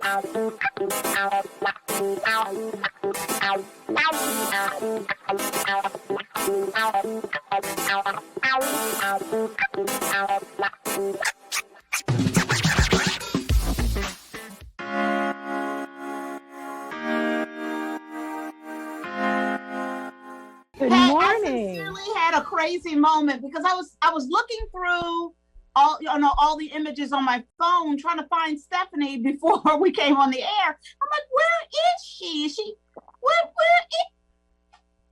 Good morning. I sincerely had a crazy moment because I was looking through all the images on my phone trying to find Stephanie before we came on the air. I'm like, where is she? Where is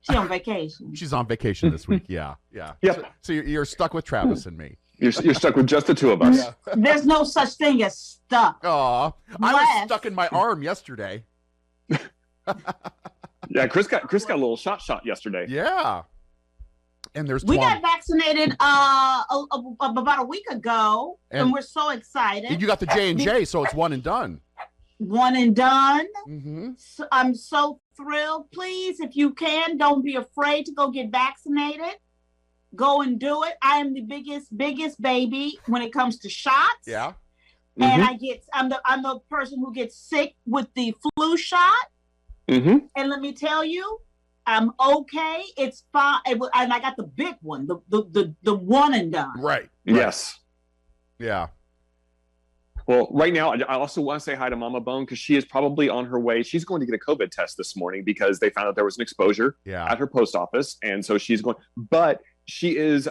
she? On vacation. She's on vacation this week. Yeah. Yep. So you're stuck with Travis and me. You're stuck with just the two of us. Yeah. There's no such thing as stuck. Aw, I was stuck in my arm yesterday. Yeah, Chris got a little shot yesterday. Yeah. And we got vaccinated about a week ago, and we're so excited. You got the J&J, so it's one and done. One and done. Mm-hmm. So I'm so thrilled. Please, if you can, don't be afraid to go get vaccinated. Go and do it. I am the biggest baby when it comes to shots. Yeah. And I'm the person who gets sick with the flu shot. Mm-hmm. And let me tell you, I'm okay. It's fine. And I got the big one, the one and done. Right. Yes. Yeah. Well, right now, I also want to say hi to Mama Bone because she is probably on her way. She's going to get a COVID test this morning because they found out there was an exposure at her post office. And so she's going, but she is,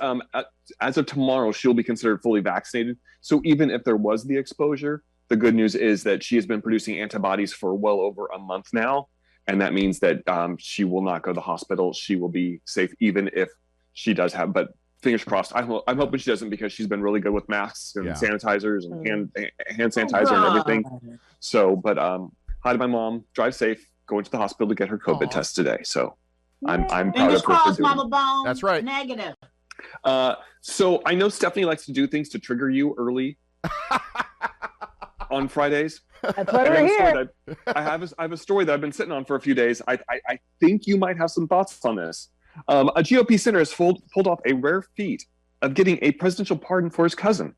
as of tomorrow, she'll be considered fully vaccinated. So even if there was the exposure, the good news is that she has been producing antibodies for well over a month now. And that means that she will not go to the hospital. She will be safe, even if she does have, but fingers crossed. I'm hoping she doesn't because she's been really good with masks and sanitizers and hand sanitizer and everything. So, but hi to my mom, drive safe, going to the hospital to get her COVID test today. So I'm proud of her. Fingers crossed, Mama Bone. That's right. Negative. So I know Stephanie likes to do things to trigger you early on Fridays. That's what we're here. I have a story that I've been sitting on for a few days. I think you might have some thoughts on this. A GOP senator has pulled off a rare feat of getting a presidential pardon for his cousin.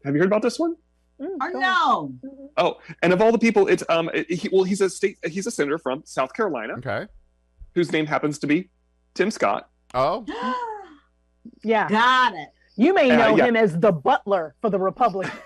Have you heard about this one? No. Oh, and of all the people, it's he's a senator from South Carolina. Okay. Whose name happens to be Tim Scott. Oh. Yeah. Got it. You may know him as the butler for the Republicans.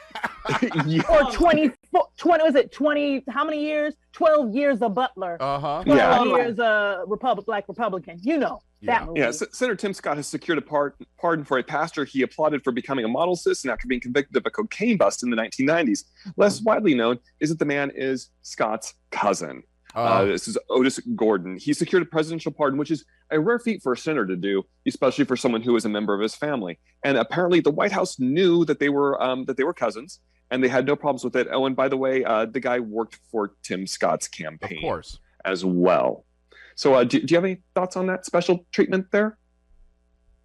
Or 20, was it 20, how many years? 12 years a butler. 12 years a black Republican. You know that movie. Yeah, Senator Tim Scott has secured a pardon for a pastor he applauded for becoming a model citizen after being convicted of a cocaine bust in the 1990s. Less widely known is that the man is Scott's cousin. This is Otis Gordon. He secured a presidential pardon, which is a rare feat for a senator to do, especially for someone who is a member of his family. And apparently, the White House knew that they were cousins, and they had no problems with it. Oh, and by the way, the guy worked for Tim Scott's campaign, of course, as well. So, do you have any thoughts on that special treatment there?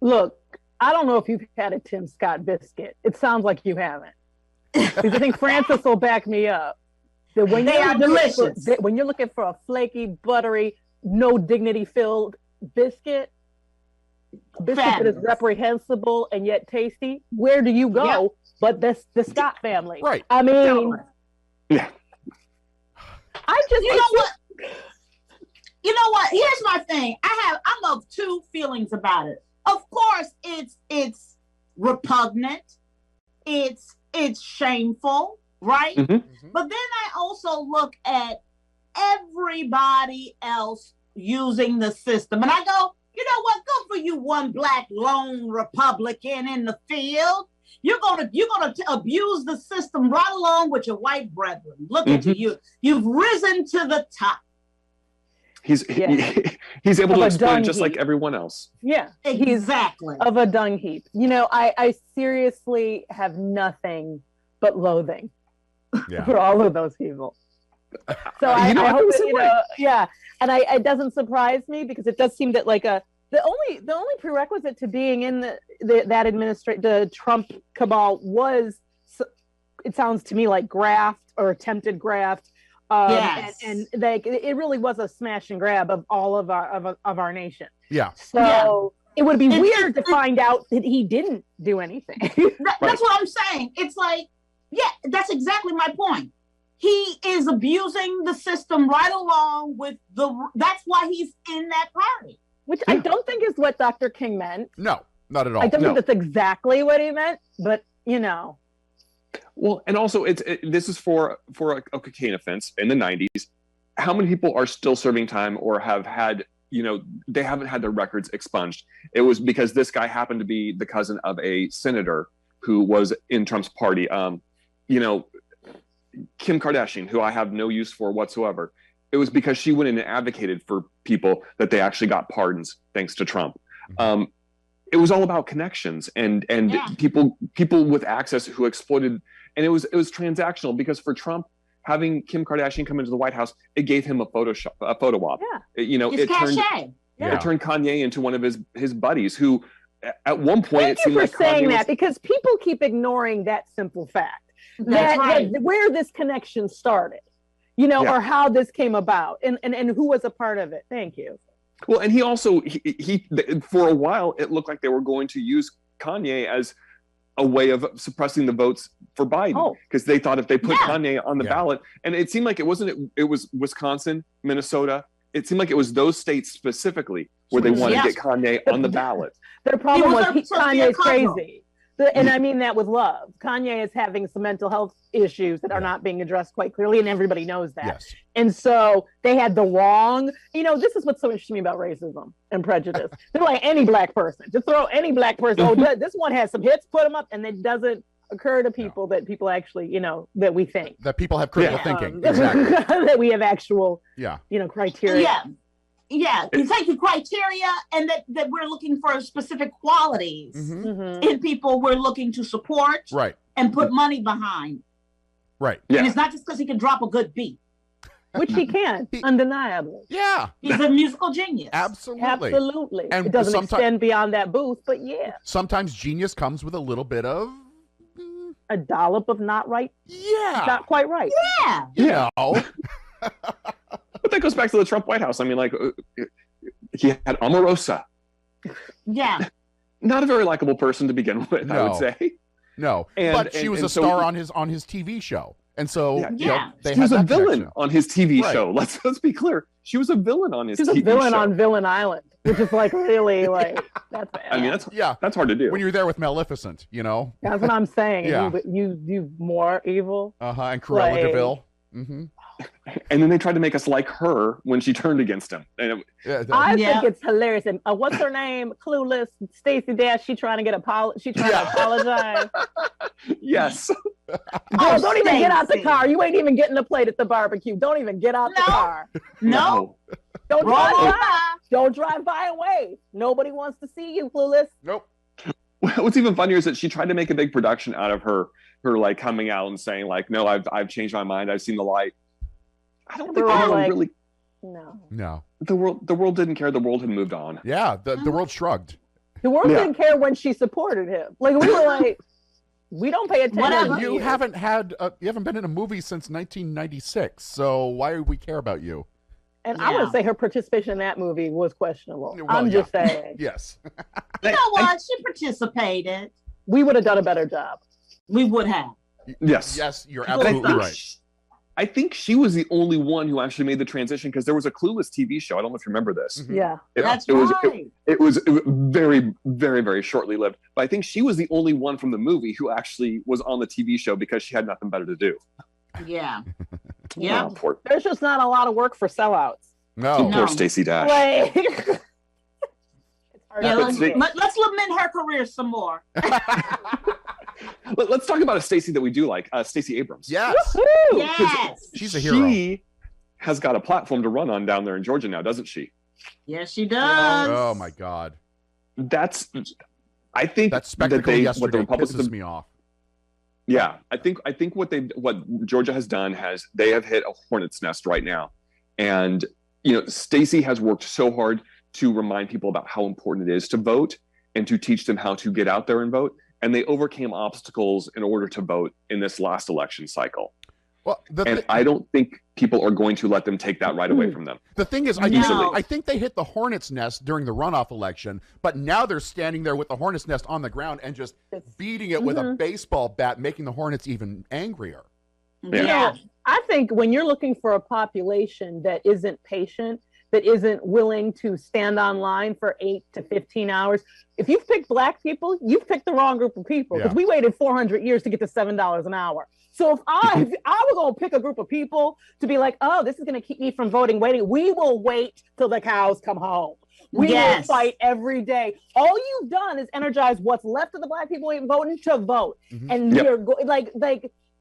Look, I don't know if you've had a Tim Scott biscuit. It sounds like you haven't. Because I think Francis will back me up. That when they are delicious. When you're looking for a flaky, buttery, no dignity-filled biscuit, a biscuit that is reprehensible and yet tasty, where do you go but the Scott family? Right. I mean, yeah. You know what? Here's my thing. I'm of two feelings about it. Of course, it's repugnant. It's shameful. Right? Mm-hmm. But then I also look at everybody else using the system. And I go, you know what? Good for you, one black lone Republican in the field. You're gonna abuse the system right along with your white brethren. Look at you. You've risen to the top. He's able to explain just like everyone else. Yeah. Exactly. Of a dung heap. You know, I seriously have nothing but loathing. For all of those people. So I hope that, and it doesn't surprise me because it does seem that like the only prerequisite to being in the Trump cabal was, it sounds to me like graft or attempted graft. And like it really was a smash and grab of all of our nation. Yeah. So it would be weird to find out that he didn't do anything. That's what I'm saying. It's like, Yeah, that's exactly my point. He is abusing the system right along with that's why he's in that party. Which I don't think is what Dr. King meant. No, not at all. I don't think that's exactly what he meant, but Well, and also this is for a cocaine offense in the 90s. How many people are still serving time or have had, they haven't had their records expunged? It was because this guy happened to be the cousin of a senator who was in Trump's party. Kim Kardashian, who I have no use for whatsoever. It was because she went in and advocated for people that they actually got pardons thanks to Trump. It was all about connections and people with access who exploited, and it was transactional because for Trump, having Kim Kardashian come into the White House, it gave him a photo op. Yeah. It turned Kanye into one of his buddies who, at one point, Thank you for saying that, because people keep ignoring that simple fact that where this connection started, or how this came about, and who was a part of it. Thank you. Well, and he also he for a while it looked like they were going to use Kanye as a way of suppressing the votes for Biden, because they thought if they put Kanye on the ballot, and it seemed like it was Wisconsin, Minnesota. It seemed like it was those states specifically where they wanted to get Kanye on the ballot. Their problem was Kanye's crazy. And I mean that with love. Kanye is having some mental health issues that are not being addressed quite clearly, and everybody knows that. Yes. And so they had the wrong, this is what's so interesting about racism and prejudice. They're like any black person. Just throw any black person. This one has some hits, put them up, and it doesn't occur to people that people actually, that we think. That people have critical thinking. Exactly. That we have actual, criteria. Yeah, thank you, criteria, and that we're looking for specific qualities in people we're looking to support and put money behind. Right. Yeah. And it's not just because he can drop a good beat. Which he can, undeniably. Yeah. He's a musical genius. Absolutely. And it doesn't extend beyond that booth, but yeah. Sometimes genius comes with a little bit of... a dollop of not right. Yeah. Not quite right. Yeah. But that goes back to the Trump White House. I mean, like, he had Omarosa. Yeah. Not a very likable person to begin with, I would say. No. But she was a star on his TV show. And so she was a villain on his TV show. Let's be clear. She was a villain on his TV show. She's a villain on Villain Island, which is like really that's bad. I mean, that's hard to do. When you're there with Maleficent, That's what I'm saying. Yeah. You more evil. And Cruella de Vil. Mm-hmm. And then they tried to make us like her when she turned against him. And I think it's hilarious. And what's her name? Clueless. Stacey Dash. She trying to apologize. Yes. Girl, don't even get out the car. You ain't even getting a plate at the barbecue. Don't even get out the car. No. Don't drive by. Don't drive by and wave. Nobody wants to see you, Clueless. Nope. What's even funnier is that she tried to make a big production out of her like coming out and saying like, no, I've changed my mind. I've seen the light. I don't think really. No. The world didn't care. The world had moved on. Yeah. The world shrugged. The world didn't care when she supported him. Like we were like, we don't pay attention. Whatever. You haven't been in a movie since 1996. So why would we care about you? And I would say her participation in that movie was questionable. I'm just saying. Yes. You know what? She participated. We would have done a better job. We would have. Yes. Yes, you're absolutely right. I think she was the only one who actually made the transition because there was a Clueless TV show. I don't know if you remember this. Mm-hmm. Yeah. It was very, very, very shortly lived. But I think she was the only one from the movie who actually was on the TV show because she had nothing better to do. Yeah. Yeah. Oh, there's just not a lot of work for sellouts. No. Poor Stacey Dash. Like, let's lament her career some more. Let's talk about a Stacey that we do like, Stacey Abrams. Yes. Yes. She's a hero. She has got a platform to run on down there in Georgia now, doesn't she? Yes, she does. Oh my God. I think that spectacle what the Republicans pisses me off. Yeah, I think what Georgia has done they have hit a hornet's nest right now, and Stacey has worked so hard to remind people about how important it is to vote and to teach them how to get out there and vote. And they overcame obstacles in order to vote in this last election cycle. Well, I don't think people are going to let them take that right away from them. The thing is, I think they hit the hornet's nest during the runoff election, but now they're standing there with the hornet's nest on the ground and just beating it with a baseball bat, making the hornets even angrier. Yeah. You know, I think when you're looking for a population that isn't patient, that isn't willing to stand online for 8 to 15 hours, if you've picked Black people, you've picked the wrong group of people, because we waited 400 years to get to $7 an hour. So if I was going to pick a group of people to be like, oh, this is going to keep me from waiting, we will wait till the cows come home. We will fight every day. All you've done is energize what's left of the Black people ain't voting to vote. And you're like,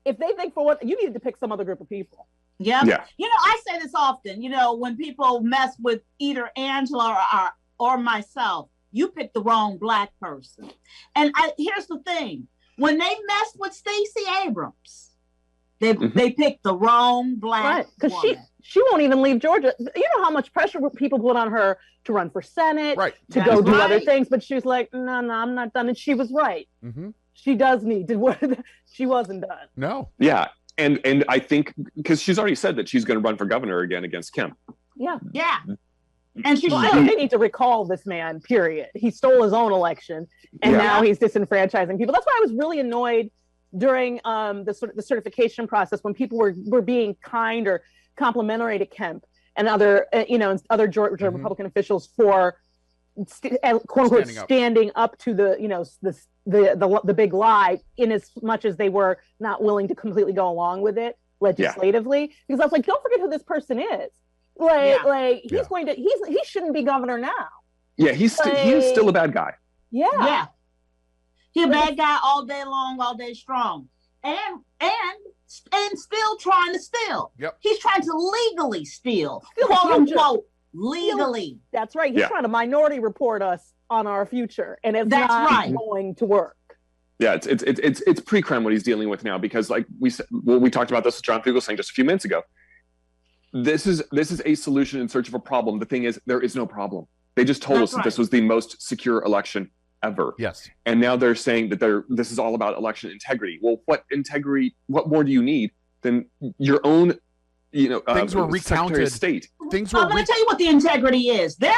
if they think for what, you needed to pick some other group of people. Yeah. You know, I say this often, you know, when people mess with either Angela or myself, you picked the wrong Black person. And here's the thing. When they messed with Stacey Abrams, they picked the wrong Black woman. Because she won't even leave Georgia. You know how much pressure people put on her to run for Senate, to go do other things. But she's like, no, I'm not done. And she was right. She does need to work. She wasn't done. No. Yeah. And I think because she's already said that she's going to run for governor again against Kim. Yeah. And they need to recall this man, period. He stole his own election, and now he's disenfranchising people. That's why I was really annoyed during the certification process when people were being kind or complimentary to Kemp and other Georgia Republican officials for quote unquote standing up to the big lie, in as much as they were not willing to completely go along with it legislatively. Because I was like, don't forget who this person is. He shouldn't be governor now. Yeah, he's still a bad guy. Yeah. He's a bad guy all day long, all day strong. And still trying to steal. Yep. He's trying to legally steal. Quote unquote, legally. That's right. He's trying to minority report us on our future. And it's not going to work. Yeah, it's pre-crime what he's dealing with now, because like we talked about this with John Fugelsang just a few minutes ago. This is a solution in search of a problem. The thing is, there is no problem. They just told us that this was the most secure election ever. Yes. And now they're saying that this is all about election integrity. Well, what integrity? What more do you need than your own? Things were recounted. State. I'm going to tell you what the integrity is. Their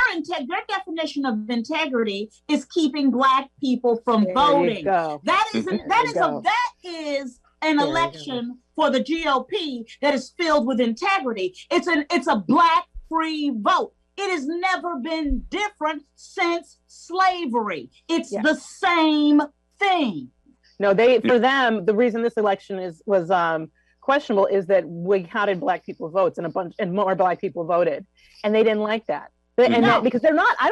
definition of integrity is keeping Black people from voting. That is an election for the GOP that is filled with integrity. It's a Black free vote. It has never been different since slavery. It's the same thing. No, for them, the reason this election was questionable is that we counted Black people votes and more Black people voted, and they didn't like that. Because they're not, I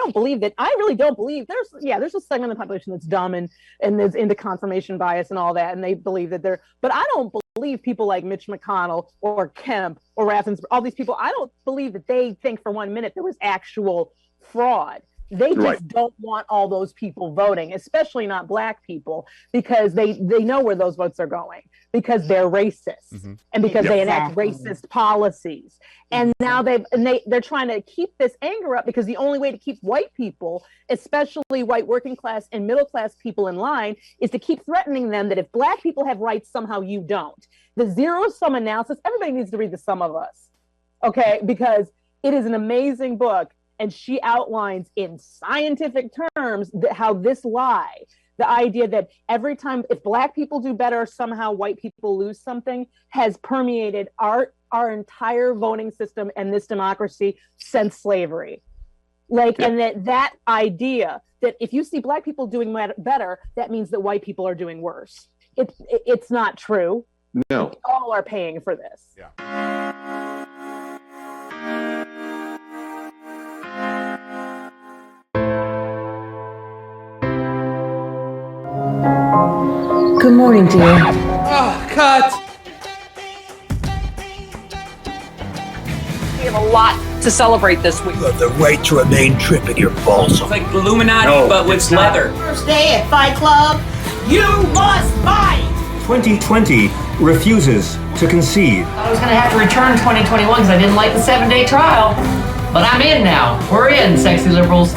really don't believe there's a segment of the population that's dumb and is into confirmation bias and all that, and they believe that but I don't believe people like Mitch McConnell or Kemp or Raffensperger, all these people, I don't believe that they think for 1 minute there was actual fraud. They just don't want all those people voting, especially not Black people, because they know where those votes are going, because they're racist and because they enact racist policies. And now they're trying to keep this anger up, because the only way to keep white people, especially white working class and middle class people, in line is to keep threatening them that if Black people have rights, somehow you don't. The zero sum analysis, everybody needs to read The Sum of Us, okay? Because it is an amazing book. And she outlines in scientific terms how this lie, the idea that every time if Black people do better, somehow white people lose something, has permeated our entire voting system and this democracy since slavery. And that idea that if you see Black people doing better, that means that white people are doing worse. It's not true. No. We all are paying for this. Yeah. Good morning, dear. Cut! We have a lot to celebrate this week. You have the right to remain tripping your balls off. It's like Illuminati, but with leather. First day at Fight Club, you must fight! 2020 refuses to concede. I was going to have to return 2021 because I didn't like the 7-day trial. But I'm in now. We're in, sexy liberals.